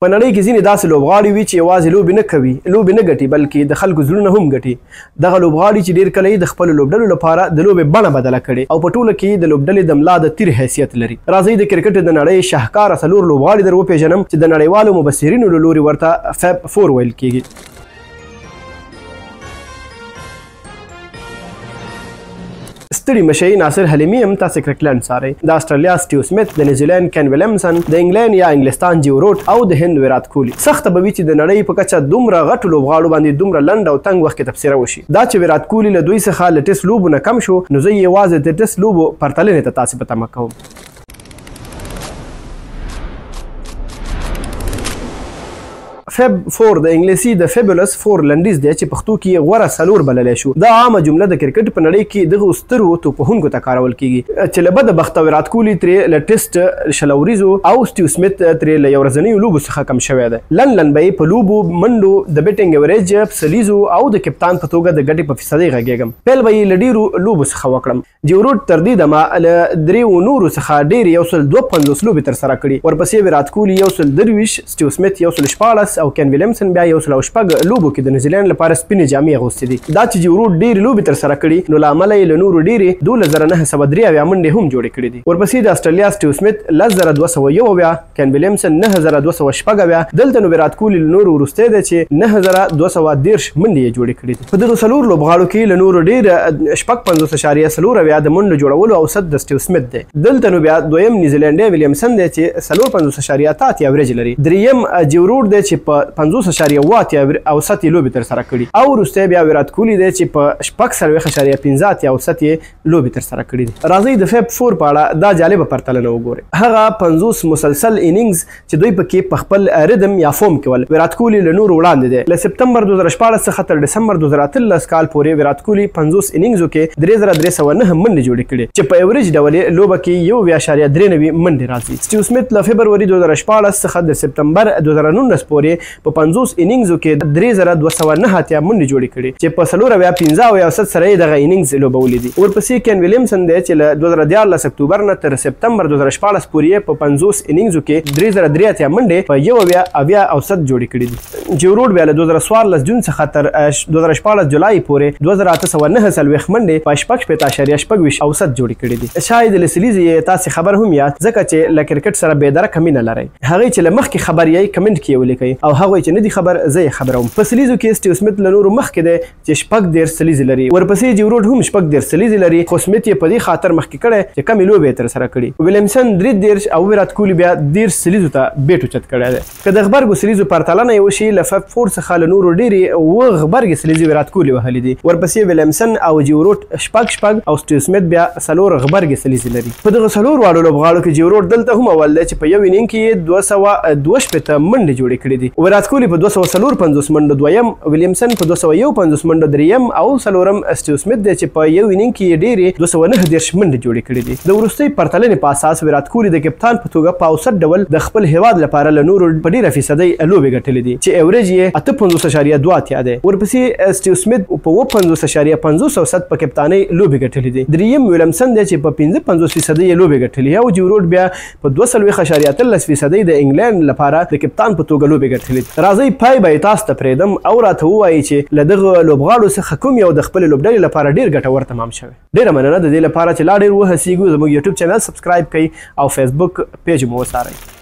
په نړۍ کې ځینې داسې لوبغاړي وي چې یوازې لوبې نه کوي، لوبې نه ګټي، بلکې د خلکو زړونه هم ګټي. دغه لوبغاړي چې ډېر کله د خپلو لوبډلو لپاره د لوبې بڼه بدله کړې او په ټوله کې د لوبډلې د ملا د تیر حیثیت لري. راځئ د کرکټ د نړۍ شاهکاره څلور لوبغاړي در وپېژنم چې د نړیوالو مبصرینو له لوري ورته فیب 4 ویل کېږي. ستړي مشي ناصر حلیمي هم تاسې کرکلند څارئ. د اسټرالیا سټیو سمیت، د نیوزیلینډ کین ویلیمسن، د انګلینډ یا انګلستان ویرات او د هند ویرات کوهلي. سخته به وي چې د نړۍ په کچه دومره غټو لوبغاړو باندې دومره لنډ او تنګ وخت کې تبصره وشي. دا چې ویرات کوهلي له دوی څخه له ټېسټ لوبو نه کم شو، نو زه یوازې د ټېسټ لوبو پرتلنې ته تاسې په تمه کوم. فیب 4 د انګلیسي د فیبولس 4 لنډیز دی چې پښتو کې غوره څلور بللی شو. دا عامه جمله د کرکټ په نړۍ کې دغو سترو توپوهنوکو ته کارول کېږي چې له بده بخته ویرات کوهلي ترې له ټېسټ شلوریزو او سټیو سمیت ترې له یو ورځنیو لوبو څخه کم شوی دی. لن به یې په لوبو، منډو، د بیټینګ ایوریج، پسلیزو او د کپتان په توګه د ګټې په فیصدۍ غږېږم. پیل به یې له ډېرو لوبو څخه وکړم. ویرات تر دې دمه له دریو نورو څخه ډېرې 152 لوبې ترسره کړي. ورپسې ویرات کوهلي 123، سټیو سمیت 114 او کین ویلیمسن بیا 106 لوبو کې د نیوزیلینډ لپاره سپینې جامې اغوستې دي. دا چې ویرات ډېرې لوبې ترسره کړي، نو له امله یې له نورو ډېرې 12993 منډې هم جوړې کړې دي. ورپسې د اسټرالیا سټیو سمیت 10201، کین ویلیمسن 9216. دلته نو ویرات کوهلي له نورو وروستی دی چې 9213 منډې یې جوړې کړې دي. په دغو څلور لوبغاړو کې له نورو ډېر 55.4 د منډو جوړولو اوسط د سټیو سمیت دی. دلته نو بیا دویم نیوزیلینډی ویلیمسن دی چې 54.8 ایوریج لري. دریم ویرات دی چې په 50.8 اوسط یې لوبې ترسره کړي او وروستی بیا ویرات کوهلي دی چې په 46.15 اوسط یې لوبې ترسره کړي دي. راځئ د فیب 4 په اړه دا جالبه پرتلنه وګورئ. هغه 50 مسلسل انینګز چې دوی پکې په خپل ریدم یا فوم کې ول. ویرات کوهلي له نورو وړاندې دی. له سپتمبر 2014 څخه تر ډسمبر 2013 کال پورې ویرات کوهلي 50 انینګزو کې 3309 منډې جوړې کړې چې په ایوریج ډول یې لوبه کې 1.93 منډې راځي. سټیو سمیت له فبروري 2014 څخه د سپتمبر 2019 پورې په 50 انینګزو کې 3209 منډې جوړې کړې چې په 415 اوسط سره یې دغه انینګز لوبولې دي. ورپسې کین ویلیمسن دی چې له 2014 اکتوبر نه تر سپتمبر 2014 پورې په 50 انینګزو کې 3083 منډې په 1.8 اوسط جوړې کړې دي. ویرات بیا له 2014 جون څخه تر 2014 جولای پورې 2809 منډې په 45.8 اوسط جوړې کړې دي. شاید له سلیزې تاسې خبر هم یاست، ځکه چې له کرکټ سره بېدرکه مینه لرئ. هغوی چې له مخکې خبر یې کمنټ کې ولیکئ او هغوی چې نه دي خبر زه یې خبروم. په سلیزو کې سټیو سمیت له نورو مخکې دی چې 14 سلیزې لري. ورپسې ویرات هم 14 سلیزې لري، خو سمیت یې په دې خاطر مخکې کړی چې کمې لوبې یې ترسره کړي. ویلیمسن 33 او ویرات کوهلي بیا 10 سلیزو ته بیټ اوچت کړی دی. که د غبرګو سلیزو پرتلنه یې وشي، له فیب 4 څخه له نورو ډېرې 7 غبرګې سلیزې ویرات کوهلي وهلې دي. ورپسې ویلیمسن او ویرات 6 او سټیو سمیت بیا 4 غبرګې سلیزې لري. په دغه څلور واړو لوبغاړو کې ویرات دلته هم اول دی چې په یو انینګ کې یې 262 منډې جوړې کړې دي. ویرات کوهلي په 254 منډو دویم، ویلیمسن په 251 منډو دریم او څلورم سټیو سمیت دی چې په یو انینګ کې یې ډېرې 209 منډې جوړې کړې دي. د وروستۍ پرتلنې په اساس ویرات کوهلي د کپتان په توګه په اوسط ډول د خپل هیواد لپاره له نورو په ډېره فیصدۍ لوبې ګټلې دي چې ایوریج یې 58.2 دی. ورپسې سټیو سمیت په 55.50 اوسط په کپتانۍ لوبې ګټلې دي. دریم ویلیمسن دی چې په 55% یې لوبې ګټلې او ویرات بیا په 42.13% د انګلینډ لپاره د کپتان په توګه لوبې ګټلې دي. راځئ پای به یې تاسو ته پرېږدم او راته ووایئ چې له دغه لوبغاړو څخه کوم یو د خپلې لوبډلې لپاره ډېر ګټور تمام شوی. ډېره مننه د دې لپاره چې لا ډېر وهڅېږو. زموږ یوټیوب چینل سبسکرایب کړئ او فیسبوک پیج مو وڅارئ.